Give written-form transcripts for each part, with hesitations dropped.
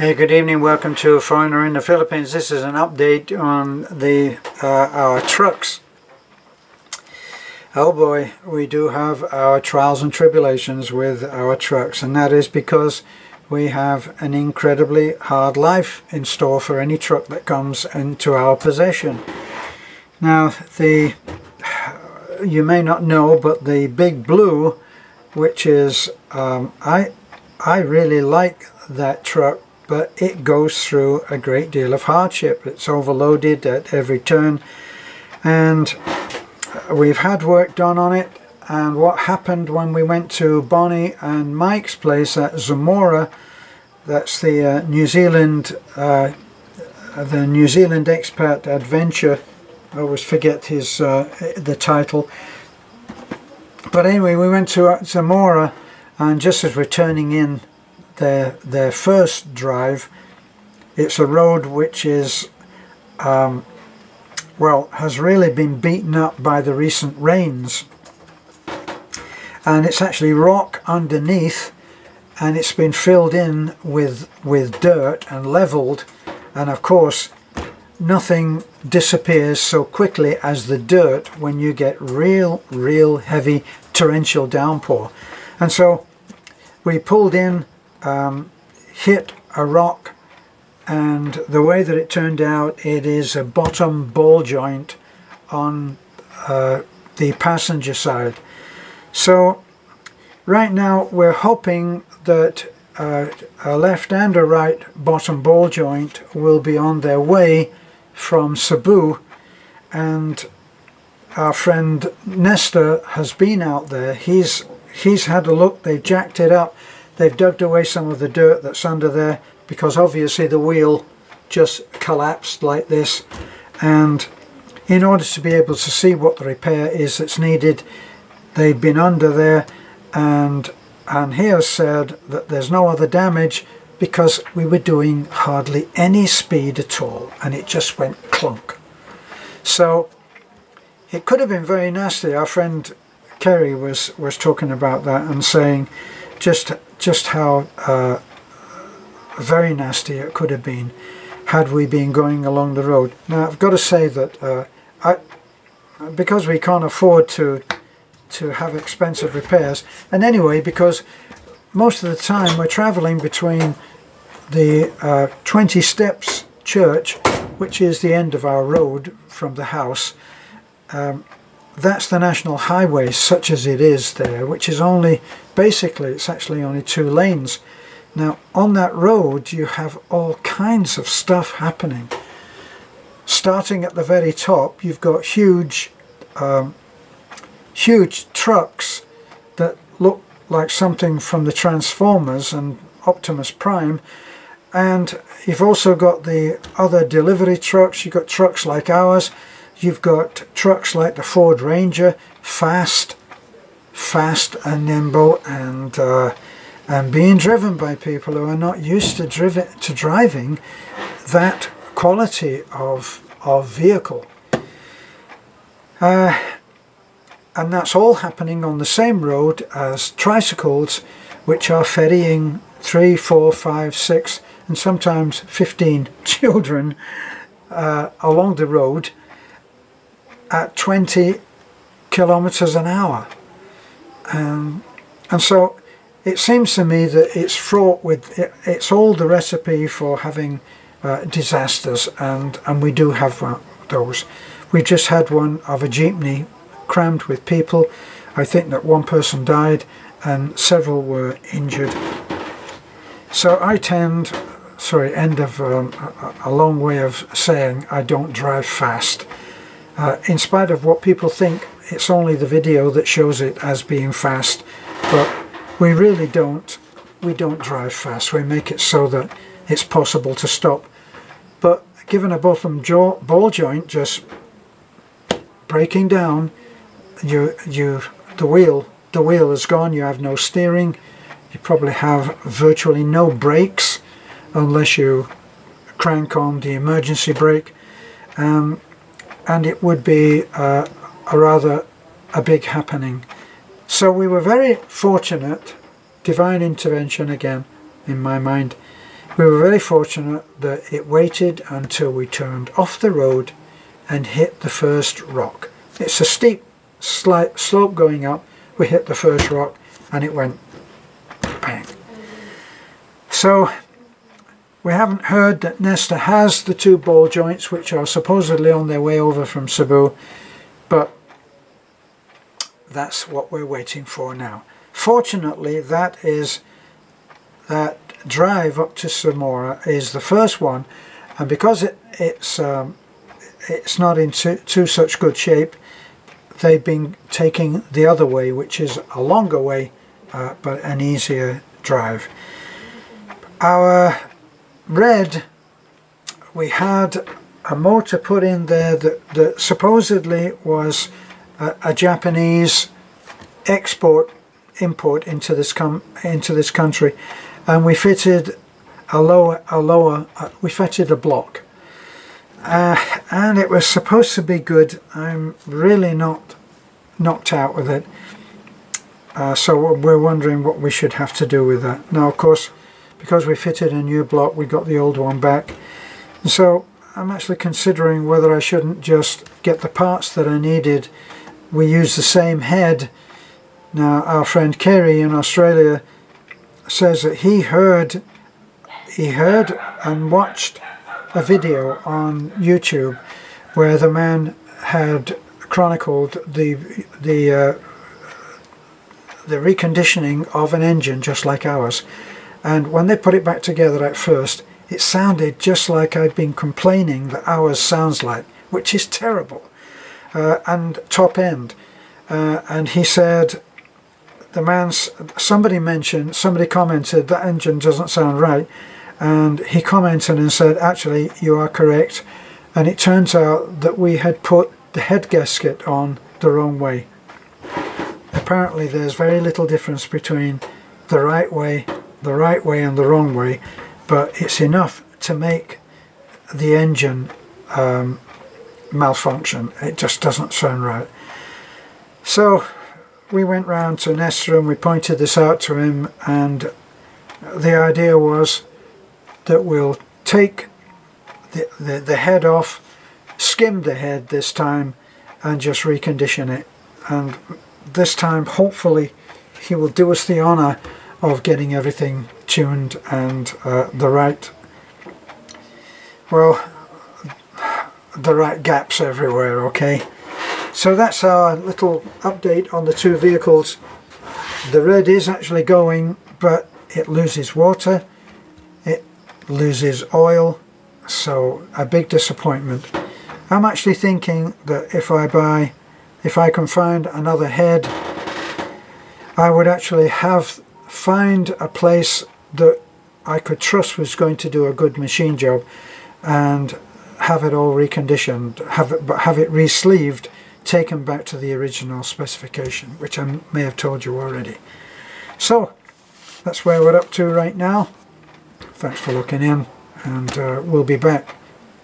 Hey, good evening. Welcome to A Foreigner in the Philippines. This is an update on our trucks. Oh boy, we do have our trials and tribulations with our trucks, and that is because we have an incredibly hard life in store for any truck that comes into our possession. Now, you may not know, but the Big Blue, which is I really like that truck, but it goes through a great deal of hardship. It's overloaded at every turn, and we've had work done on it. And what happened when we went to Bonnie and Mike's place at Zamora, that's the New Zealand Expat Adventure. I always forget the title. But anyway, we went to Zamora, and just as we're turning in their first drive, it's a road which is has really been beaten up by the recent rains, and it's actually rock underneath, and it's been filled in with dirt and leveled, and of course nothing disappears so quickly as the dirt when you get real heavy torrential downpour. And so we pulled in, hit a rock, and the way that it turned out, it is a bottom ball joint on the passenger side. So right now we're hoping that a left and a right bottom ball joint will be on their way from Cebu, and our friend Nestor has been out there. He's had a look. They've jacked it up. They've dug away some of the dirt that's under there, because obviously the wheel just collapsed like this, and in order to be able to see what the repair is that's needed, they've been under there, and he has said that there's no other damage because we were doing hardly any speed at all, and it just went clunk. So it could have been very nasty. Our friend Kerry was talking about that and saying just how very nasty it could have been had we been going along the road. Now I've got to say that because we can't afford to have expensive repairs, and anyway, because most of the time we're traveling between the 20 Steps Church, which is the end of our road from the house. That's the national highway such as it is there, which is it's actually only 2 lanes. Now on that road you have all kinds of stuff happening. Starting at the very top, you've got huge trucks that look like something from the Transformers and Optimus Prime, and you've also got the other delivery trucks. You've got trucks like ours. You've got trucks like the Ford Ranger, fast and nimble, and being driven by people who are not used to driving that quality of vehicle. And that's all happening on the same road as tricycles, which are ferrying 3, 4, 5, 6, and sometimes 15 children along the road at 20 kilometers an hour. And so it seems to me that it's fraught with, it's all the recipe for having disasters, and we do have those. We just had one of a jeepney crammed with people. I think that one person died and several were injured. So a long way of saying I don't drive fast. In spite of what people think, it's only the video that shows it as being fast, but we really don't. We don't drive fast. We make it so that it's possible to stop. But given a bottom ball joint just breaking down, the wheel is gone. You have no steering. You probably have virtually no brakes unless you crank on the emergency brake, and it would be a big happening. So we were very fortunate, divine intervention again in my mind. We were very fortunate that it waited until we turned off the road and hit the first rock. It's a steep slight slope going up. We hit the first rock and it went bang. So we haven't heard that Nesta has the 2 ball joints, which are supposedly on their way over from Cebu, but that's what we're waiting for now. Fortunately, that drive up to Samora is the first one, and because it's not in too such good shape, they've been taking the other way, which is a longer way, but an easier drive. Our red, we had a motor put in there that supposedly was a Japanese import into this country, and we fitted we fitted a block, and it was supposed to be good. I'm really not knocked out with it, so we're wondering what we should have to do with that. Now, of course, because we fitted a new block, we got the old one back, and so I'm actually considering whether I shouldn't just get the parts that I needed. We use the same head. Now, our friend Kerry in Australia says that he heard and watched a video on YouTube where the man had chronicled the reconditioning of an engine just like ours, and when they put it back together at first, it sounded just like I'd been complaining that ours sounds like, which is terrible, and top end. And he said, somebody commented that engine doesn't sound right, and he commented and said, actually, you are correct. And it turns out that we had put the head gasket on the wrong way. Apparently there's very little difference between the right way and the wrong way, but it's enough to make the engine malfunction. It just doesn't sound right. So we went round to Nesta and we pointed this out to him, and the idea was that we'll take the head off, skim the head this time, and just recondition it. And this time, hopefully, he will do us the honour of getting everything tuned and the right gaps everywhere, okay? So that's our little update on the 2 vehicles. The red is actually going, but it loses water, it loses oil, so a big disappointment. I'm actually thinking that if I can find another head, I would actually find a place that I could trust was going to do a good machine job and have it all reconditioned, have it re-sleeved, taken back to the original specification, which I may have told you already. So that's where we're up to right now. Thanks for looking in, and we'll be back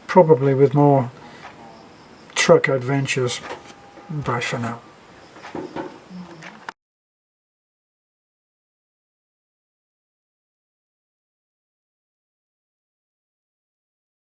probably with more truck adventures. Bye for now.